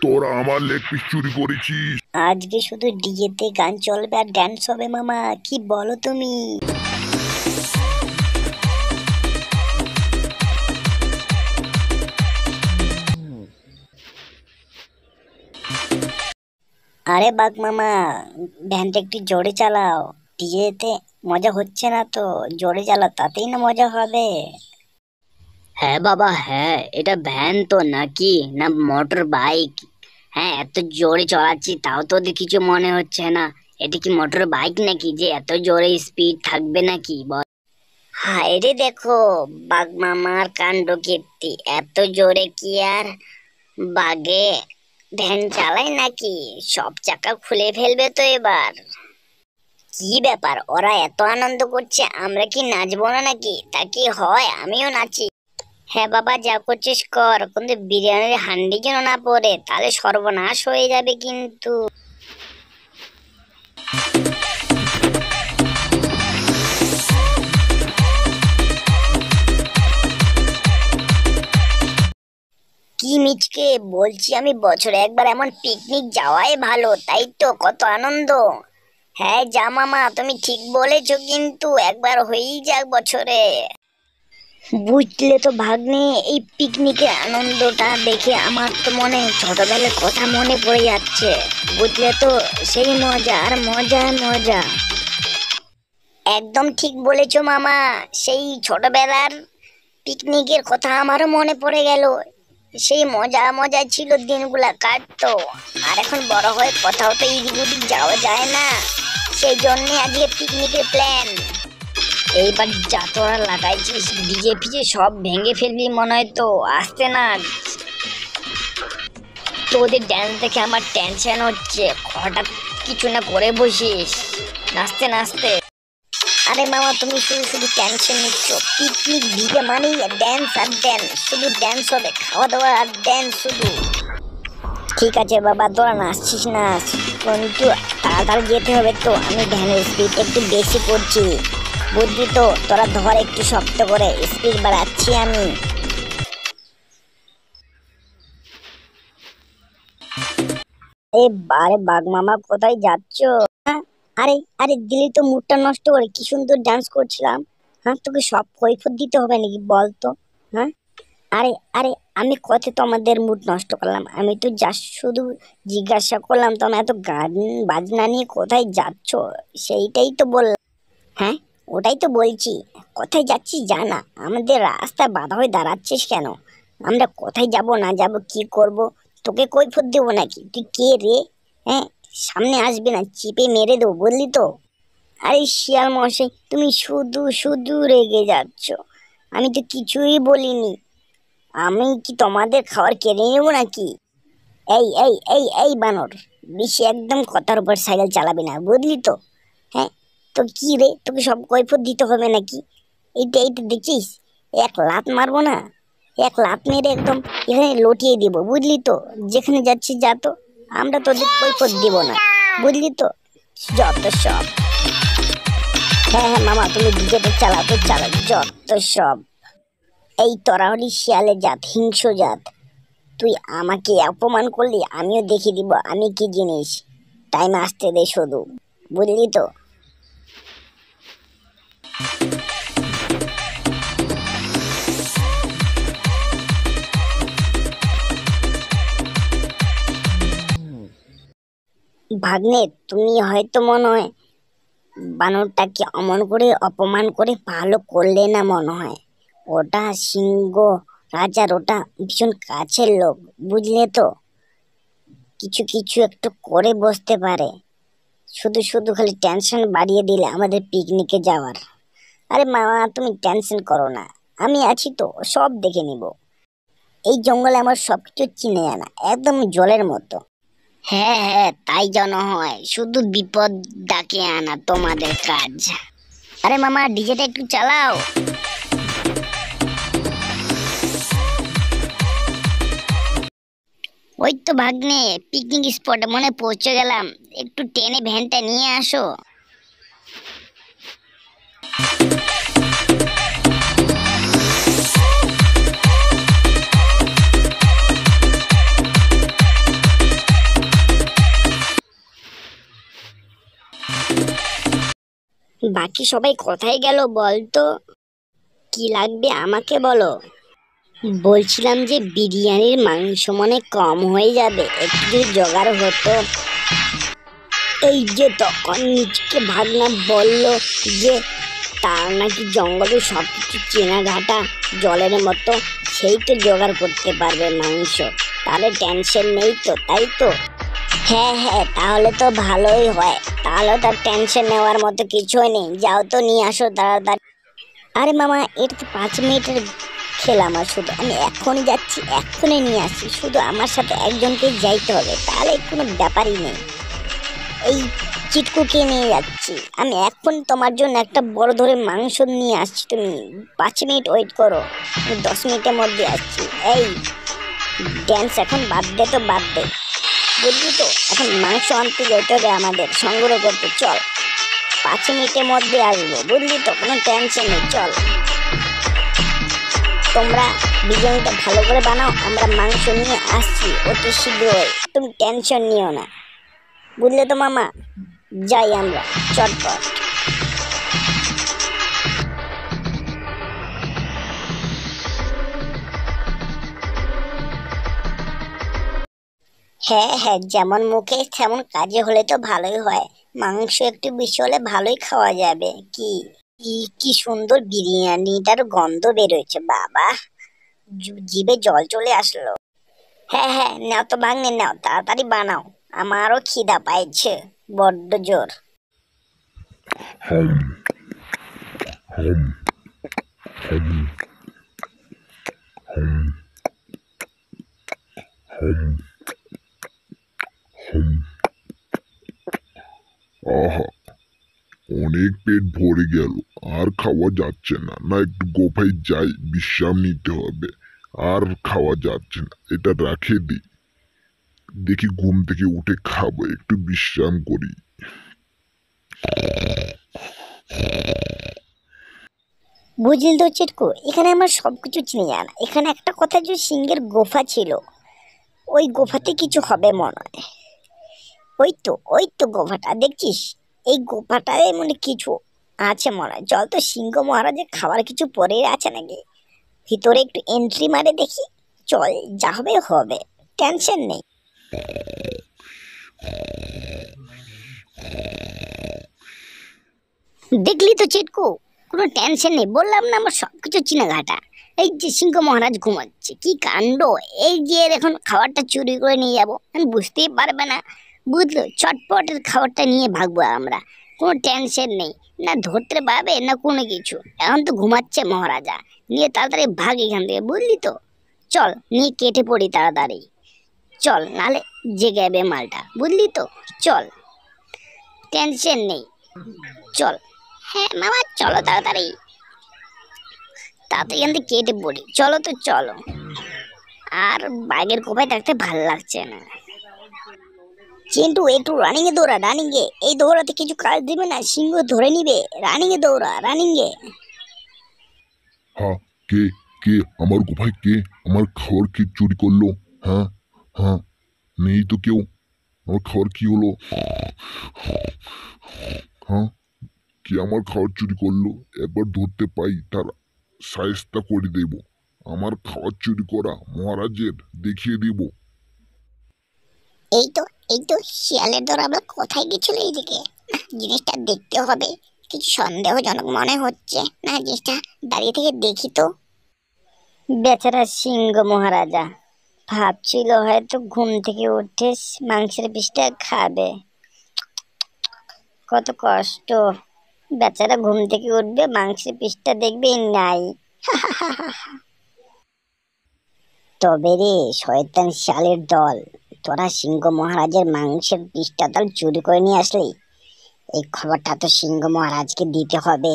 তোরা আমার leg piece চুরি করেছিস। আজকে শুধু ডিজেতে গান চলবে আর ড্যান্স হবে মামা, কি বলো তুমি? আরে বাঘ মামা, ভ্যানটা একটু জোরে চালাও। ডিজেতে মজা হচ্ছে না তো, জোরে চালাও, তাতেই না মজা হবে। হ্যাঁ বাবা, হ্যাঁ এটা ভ্যান তো নাকি না মোটর বাইক? হ্যাঁ, এত জোরে চালাচ্ছি তাও তো ওদের কিছু মনে হচ্ছে না। এটা কি মোটর বাইক নাকি যে এত জোরে স্পিড থাকবে নাকি বল? হায় রে, দেখো বাঘ মামার কাণ্ড কীর্তি, এত জোরে কি আর বাগে ভ্যান চালায় নাকি? সব চাকা খুলে ফেলবে তো এবার। কি ব্যাপার, ওরা এত আনন্দ করছে, আমরা কি নাচবো না নাকি? তা কি হয়, আমিও নাচি। হ্যাঁ বাবা, যা করছিস কর, কিন্তু বিরিয়ানির হান্ডি যেন না পড়ে, তাহলে সর্বনাশ হয়ে যাবে কিন্তু। কি মিচকে বলছি আমি, বছরে একবার এমন পিকনিক যাওয়াই ভালো, তাই তো কত আনন্দ। হ্যাঁ যা মামা, তুমি ঠিক বলেছো, কিন্তু একবার হয়েই যাক বছরে। বুঝলে তো ভাগ্নে, এই পিকনিকের আনন্দটা দেখে আমার তো মনে ছোটবেলার কথা মনে পড়ে যাচ্ছে। বুঝলে তো, সেই মজা আর মজা মজা। একদম ঠিক বলেছো মামা, সেই ছোটবেলার পিকনিকের কথা আমারও মনে পড়ে গেল। সেই মজা মজা ছিল, দিনগুলা কাটতো। আর এখন বড় হয়ে কোথাও তো এদিক ওদিক যাওয়া যায় না, সেই জন্যে আজকে পিকনিকের প্ল্যান। এইবার যা তোরা লাগাইছিস ডিজে ফিজে সব ভেঙে ফেলবি মনে হয় তো, আসতে না। তোদের ড্যান্স দেখে আমার টেনশন হচ্ছে, হঠাৎ কিছু না করে বসিস নাচতে নাচতে। আরে মামা, তুমি শুধু শুধু টেনশন নিচ্ছ। পিকনিক ডিজে মানেই ড্যান্স আর ড্যান্স, শুধু ড্যান্স হবে, খাওয়া দাওয়া আর ড্যান্স শুধু। ঠিক আছে বাবা, তোরা নাচছিস নাচ, কিন্তু তাড়াতাড়ি যেতে হবে তো। আমি ভ্যানের স্পিড একটু বেশি করছি, বুঝলি তো? তোরা ধর একটু শক্ত করে, স্পিড বাড়াচ্ছি আমি। আরে বাঘ মামা, কোথায় যাচ্ছ? হ্যাঁ, আরে আরে দিলি তো মুডটা নষ্ট করে, কি সুন্দর ডান্স করছিলাম। হ্যাঁ, তোকে সব কৈফিয়ত দিতে হবে নাকি বল তো? হ্যাঁ, আরে আরে আমি কোথায় তোমাদের মুড নষ্ট করলাম? আমি তো জাস্ট শুধু জিজ্ঞাসা করলাম, তুমি এত গান বাজনা নিয়ে কোথায় যাচ্ছ, সেইটাই তো বললাম। হ্যাঁ, ওটাই তো বলছি, কোথায় যাচ্ছিস জানা, আমাদের রাস্তা বাধা হয়ে দাঁড়াচ্ছিস কেন? আমরা কোথায় যাব না যাব কি করব, তোকে কৈফিয়ত দেবো নাকি? তুই কে রে? হ্যাঁ, সামনে আসবে না, চিপে মেরে দেবো, বললি তো? আরে শিয়াল মশাই, তুমি শুধু শুধু রেগে যাচ্ছ। আমি তো কিছুই বলিনি। আমি কি তোমাদের খাবার কেড়ে নেবো নাকি? এই বানর, বেশি একদম কথার উপর সাইকেল চালাবি না, বুঝলি তো? হ্যাঁ, তো কি রে, তোকে সব কৈফিয়ত দিতে হবে নাকি? এইটা দেখছিস, এক লাত মারবো না, এক লাত মেরে একদম এখানে লটিয়ে দিব, বুঝলি তো? যেখানে যাচ্ছিস যা তো, আমরা তোদের কৈফিয়ত দিব না, বুঝলি তো? যত সব। হ্যাঁ হ্যাঁ মামা, তুমি ডিজেটা চালাও তো চালাও, যত সব। এই তোরা হলি শিয়ালের জাত, হিংস্র জাত। তুই আমাকে অপমান করলি, আমিও দেখিয়ে দিব আমি কি জিনিস। টাইম আসতে দে শুধু, বুঝলি তো? ভাগ্নে, তুমি হয়তো মনে হয় বানরটাকে অমন করে অপমান করে ভালো করলে না মনে হয়। ওটা সিংহ রাজার, ওটা ভীষণ কাছের লোক, বুঝলে তো? কিছু কিছু একটু করে বসতে পারে, শুধু শুধু খালি টেনশন বাড়িয়ে দিলে আমাদের পিকনিকে যাওয়ার। আরে মামা, তুমি টেনশন করো না, আমি আছি তো, সব দেখে নিব। এই জঙ্গলে আমার সবকিছু চিনে জানা, একদম জলের মতো। হ্যাঁ হ্যাঁ, তাই যেন হয়, শুধু বিপদ ডাকে আনা তোমাদের কাজ। আরে মামা, ডিজেটা একটু চালাও। ওই তো ভাগ্নে, পিকনিক স্পটে মনে পৌঁছে গেলাম, একটু টেনে ভ্যানটা নিয়ে আসো। বাকি সবাই কোথায় গেল বলতো? কি লাগবে আমাকে বলো। বলছিলাম যে বিরিয়ানির মাংস মনে কম হয়ে যাবে, একটু যদি জোগাড় হতো। এই যে তখন নিজকে ভাগনা বলল যে তার নাকি জঙ্গলে সবকিছু চেনা ঘাটা জলের মতো, সেই তো জোগাড় করতে পারবে মাংস, তাহলে টেনশন নেই তো, তাই তো? হ্যাঁ হ্যাঁ, তাহলে তো ভালোই হয়, তাহলে তার টেনশন নেওয়ার মতো কিছুই নেই। যাও তো নিয়ে আসো তাড়াতাড়ি। আরে মামা, এটা তো 5 মিনিটের খেলা আমার, শুধু আমি এখনই যাচ্ছি, এখনই নিয়ে আসছি। শুধু আমার সাথে একজনকে যাইতে হবে, তাহলে কোনো ব্যাপারই নেই। এই চিটকুকে নিয়ে যাচ্ছি আমি এখন, তোমার জন্য একটা বড় ধরে মাংস নিয়ে আসছি। তুমি 5 মিনিট ওয়েট করো, আমি 10 মিনিটের মধ্যে আসছি। এই ড্যান্স এখন বাদ দে তো, বাদ দে, বুঝলি তো? এখন মাংস আনতে যেতে হবে আমাদের, সংগ্রহ করতে। চল, 5 মিনিটের মধ্যে আসবো, বুঝলি তো? কোনো টেনশন নেই, চল। তোমরা বিরিয়ানিটা ভালো করে বানাও, আমরা মাংস নিয়ে আসছি অতি শীঘ্রই, তুমি টেনশন নিও না, বুঝলে তো মামা? যাই আমরা চটপট। হ্যাঁ হ্যাঁ, যেমন মুখে তেমন কাজে হলে তো ভালোই হয়। মাংস একটু বেশি হলে ভালোই খাওয়া যাবে। কি কি কি সুন্দর বিরিয়ানিটার গন্ধ বেরোচ্ছে, বাবা, জিভে জল চলে আসলো। হ্যাঁ হ্যাঁ, নাও তো ভাগ্নে, নাও তাড়াতাড়ি বানাও, আমারও খিদা পাইছে বড্ড জোর। হাম হাম হাম হাম হাম হাম। আহা, অনেক পেট ভরে গেল, আর খাওয়া যাচ্ছে না। না একটু গোফায় যাই, বিশ্রাম নিতে হবে। আর খাওয়া যাচ্ছে না, এটা রাখে দিই, দেখি ঘুম থেকে উঠে খাবো, একটু বিশ্রাম করি। বুঝলি তো চিটকু, এখানে আমার সবকিছু চিনে যায় না। এখানে একটা কথা, যে সিংহের গোফা ছিল, ওই গোফাতে কিছু হবে মনে হয়। ওই তো গোফাটা দেখছিস, এই গোফাটায় মানে কিছু আছে মনে হয়। চল তো, সিংহ মহারাজের খাবার কিছু পরে আছে নাকি, ভিতরে একটু এন্ট্রি মারে দেখি। চল, যা হবে হবে, টেনশন নেই। দেখলি তো চিটকু, কোনো টেনশন নেই, বললাম না আমার সবকিছু চিনাঘাটা। এই যে সিংহ মহারাজ ঘুমাচ্ছে, কি কাণ্ড! এই যে এখন খাবারটা চুরি করে নিয়ে যাবো, আমি বুঝতেই পারবে না, বুঝলো? চটপটের খাবারটা নিয়ে ভাগবো আমরা, কোনো টেনশন নেই। না ধরতে পারবে না কোনো কিছু, এখন তো ঘুমাচ্ছে মহারাজা। নিয়ে তাড়াতাড়ি ভাগ এখান থেকে, বুঝলি তো? চল, নিয়ে কেটে পড়ি তাড়াতাড়ি, চল, নালে জেগে যাবে মালটা, বুঝলি তো? চল, টেনশন নেই, চল। হ্যাঁ মামা, চলো তাড়াতাড়ি, তাড়াতাড়ি এখান থেকে কেটে পড়ি, চলো তো চলো। আর বাঘের কোপায় থাকতে ভাল লাগছে না। চিন্টু, একটু রানিং এ দৌড়া, রানিং এ, এই দৌড়াতে কিছু কাজ দিবে না, সিংহ ধরে নিবে। রানিং এ দৌড়া, রানিং এ। হ্যাঁ, কে কে আমার গুফায়, কে আমার খাবার কি চুরি করলো? হ্যাঁ হ্যাঁ, নেই তো কেউ, আমার খাবার কি হলো? হ্যাঁ, কে আমার খাবার চুরি করলো? একবার ধরতে পাই তার শায়েস্তা করে দেব। আমার খাবার চুরি করা মহারাজের দেখিয়ে দেব। এই তো, এই তো শিয়ালের দৌড়, আমরা কোথায় গেছিল এইদিকে? জিনিসটা দেখতে হবে, কিছু সন্দেহজনক মনে হচ্ছে না জিনিসটা, দাঁড়িয়ে থেকে দেখি তো। বেচারা সিংহ মহারাজা ভাবছিল হয়তো ঘুম থেকে উঠে মাংসের পিসটা খাবে। কত কষ্ট, বেচারা ঘুম থেকে উঠবে, মাংসের পিসটা দেখবে নাই। তবে রে শয়তান শিয়ালের দল, তোরা সিংহ মহারাজের মাংসের পিসটা তাহলে চুরি করে নিয়ে আসলি। এই খবরটা তো সিংহ মহারাজকে দিতে হবে।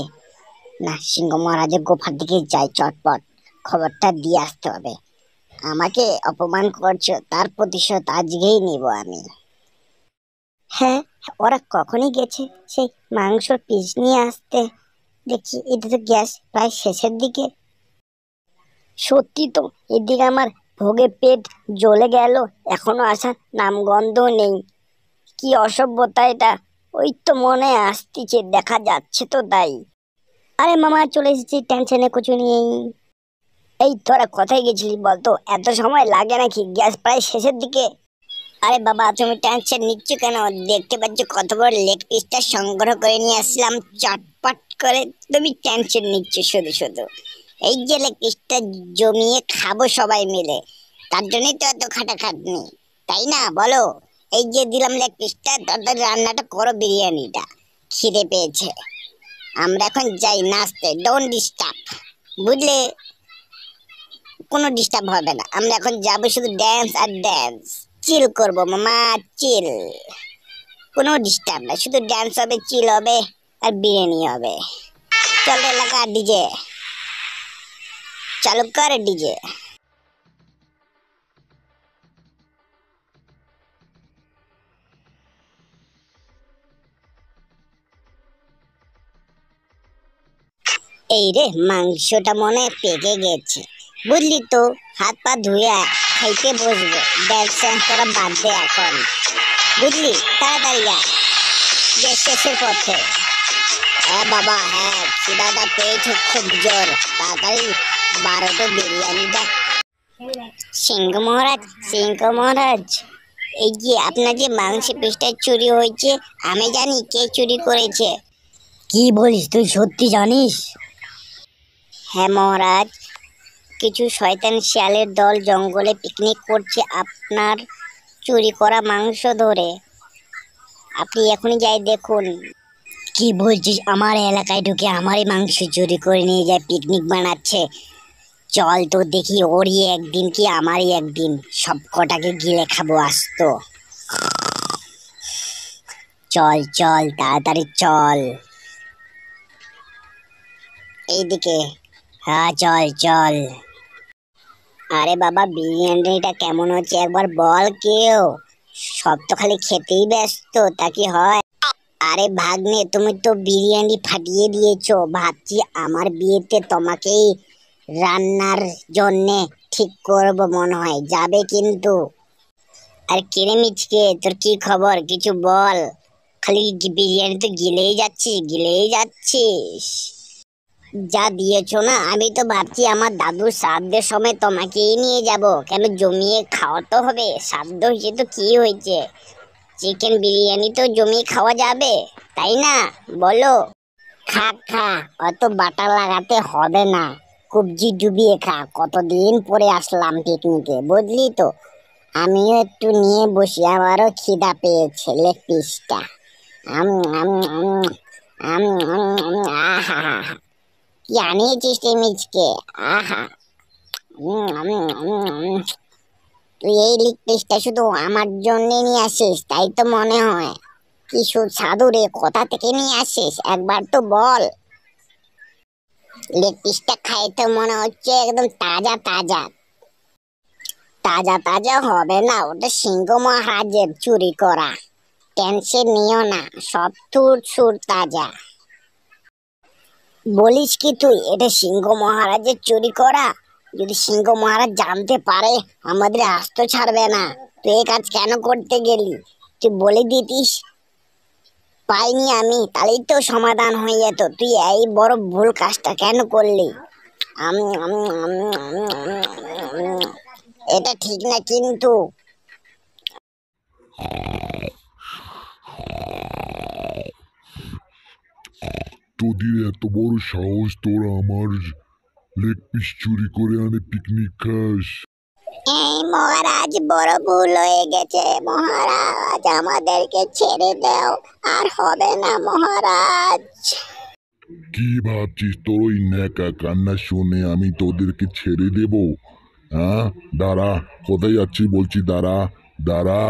না, সিংহ মহারাজের গোফার দিকে যাই, চটপট খবরটা দিয়ে আসতে হবে। আমাকে অপমান করছো, তার প্রতিশোধ আজকেই নিব আমি। হ্যাঁ, ওরা কখনই গেছে সেই মাংসর পিস নিয়ে আসতে? দেখি এটা তো গ্যাস প্রায় শেষের দিকে। সত্যি তো, এদিকে আমার ভোগে পেট জ্বলে গেল, এখনো আসার নামগন্ধ নেই। কি অসভ্যতা এটা! ওই তো মনে আসতেছে, দেখা যাচ্ছে তো তাই। আরে মামা চলে এসেছি, টেনশনে কিছু নেই। এই তোরা কোথায় গেছিলি বলতো? এত সময় লাগে নাকি? গ্যাস প্রায় শেষের দিকে। আরে বাবা তুমি টেনশন নিচ্ছ কেন? দেখতে পাচ্ছ কত বড় লেগ পিসটা সংগ্রহ করে নিয়ে আসলাম চটপট করে। তুমি টেনশন নিচ্ছ শুধু শুধু। এই যে লেগ পিসটা জমিয়ে খাবো সবাই মিলে, তার জন্যই তো এত খাটাখাটনি, তাই না বলো? এই যে দিলাম লেগ পিসটা, তাড়াতাড়ি রান্নাটা করো, বিরিয়ানিটা খিদে পেয়েছে। আমরা এখন যাই নাচতে, ডোন্ট ডিস্টার্ব, বুঝলে? কোনো ডিস্টার্ব হবে না, আমরা এখন যাবো শুধু ড্যান্স আর ড্যান্স। চিল করবো মামা, চিল। কোনো ডিস্টার্ব না, শুধু ড্যান্স হবে, চিল হবে আর বিরিয়ানি হবে। চলো এলাকা ডিজে চালু কর, ডিজে। এই রে মাংসটা মনে হয় পেকে গেছে, বুঝলি তো? হাত পা ধুয়ে খাইতে বসবো, ড্যান্স ট্যান্স করা বাদ দে এখন, বুঝলি? তাড়াতাড়ি আয়, গ্যাস শেষের পথে। হ্যাঁ বাবা হ্যাঁ, খিদাটা পেয়েছে খুব জোর, তাড়াতাড়ি 12টা বিরিয়ানিটা। সিংহ মহারাজ, সিংহ মহারাজ, এই যে আপনার যে মাংসের পিসটা চুরি হয়েছে, আমি জানি কে চুরি করেছে। কি বলিস, তুই সত্যি জানিস? হ্যাঁ মহারাজ, কিছু শয়তান শিয়ালের দল জঙ্গলে পিকনিক করছে আপনার চুরি করা মাংস ধরে। আপনি এখনই যাই দেখুন। কি বলছিস? আমার এলাকায় ঢুকে আমারই মাংস চুরি করে নিয়ে যায়, পিকনিক বানাচ্ছে? চল তো দেখি, ওরই একদিন কি আমারই একদিন, সব কটাকে গিলে খাবো আসতো। চল চল তাড়াতাড়ি চল এইদিকে। হ্যাঁ চল চল। আরে বাবা বিরিয়ানিটা কেমন হচ্ছে একবার বল কেউ? সব তো খালি খেতেই ব্যস্ত, তা কি হয়? আরে ভাগ্নে, তুমি তো বিরিয়ানি ফাটিয়ে দিয়েছো। ভাবছি আমার বিয়েতে তোমাকেই রান্নার জন্যে ঠিক করব, মনে হয় যাবে কিন্তু। আর কিরে মিচকে, তোর কি খবর? কিছু বল। খালি বিরিয়ানি তো গিলেই যাচ্ছিস, গিলেই যাচ্ছিস। যা দিয়েছো না, আমি তো ভাবছি আমার দাদুর শ্রাদ্ধের সময় তোমাকেই নিয়ে যাব। কেন, জমিয়ে খাওয়া তো হবে। শ্রাদ্ধ হয়েছে তো কি হয়েছে, চিকেন বিরিয়ানি তো জমিয়ে খাওয়া যাবে, তাই না বলো? খা খা, অত বাটা লাগাতে হবে না, কবজি ডুবিয়ে খা। কতদিন পরে আসলাম পিকনিকে, বুঝলি তো? আমিও একটু নিয়ে বসি, আমারও খিদা পেয়েছে। লেগ পিসটা আম আম আম আম আম আহা, কি আনিয়েছিস রে মিচকে? আহা, তুই এই লেগ পিসটা শুধু আমার জন্য নিয়ে আসিস তাই তো মনে হয়। কি সুস্বাদু রে, কোথা থেকে নিয়ে আসিস একবার তো বল। লেগ পিসটা খাই তো মনে হচ্ছে একদম তাজা তাজা। তাজা তাজা হবে না, ওটা সিংহ মহারাজের চুরি করা। টেনশন নিও না, সব তুর সুর তাজা। বলিস কি তুই, এটা সিংহ মহারাজের চুরি করা? যদি সিংহ মহারাজ জানতে পারে আমাদের আস্ত ছাড়বে না। তুই এই কাজ কেন করতে গেলি? তুই বলে দিতিস, পাইনি আমি, তাহলেই তো সমাধান হয়ে যেত। তুই এই বড় ভুল কাজটা কেন করলি? আম, আম, আম, আম, আম, এটা ঠিক না কিন্তু। তোদের এত বড় সাহস, তোরা আমার লেগ পিস চুরি করে আনে পিকনিক খাস? এই মহারাজ, বড় ভুল হয়ে গেছে মহারাজ, আমাদেরকে ছেড়ে দাও, আর হবে না মহারাজ। কি ভাবছিস, তোর ওই ন্যাকা কান্না শুনে আমি তোদেরকে ছেড়ে দেব? হ্যাঁ, দাঁড়া, কোথায় যাচ্ছি বলছি, দাঁড়া দাঁড়া।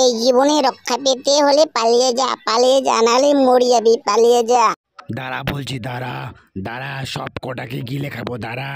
এই জীবনে রক্ষা পেতে হলে পালিয়ে যা, পালিয়ে যা, নাহলে মরে যাবি, পালিয়ে যা। দাঁড়া বলছি, দাঁড়া দাঁড়া, সব কটাকে গিলে খাবো, দাঁড়া।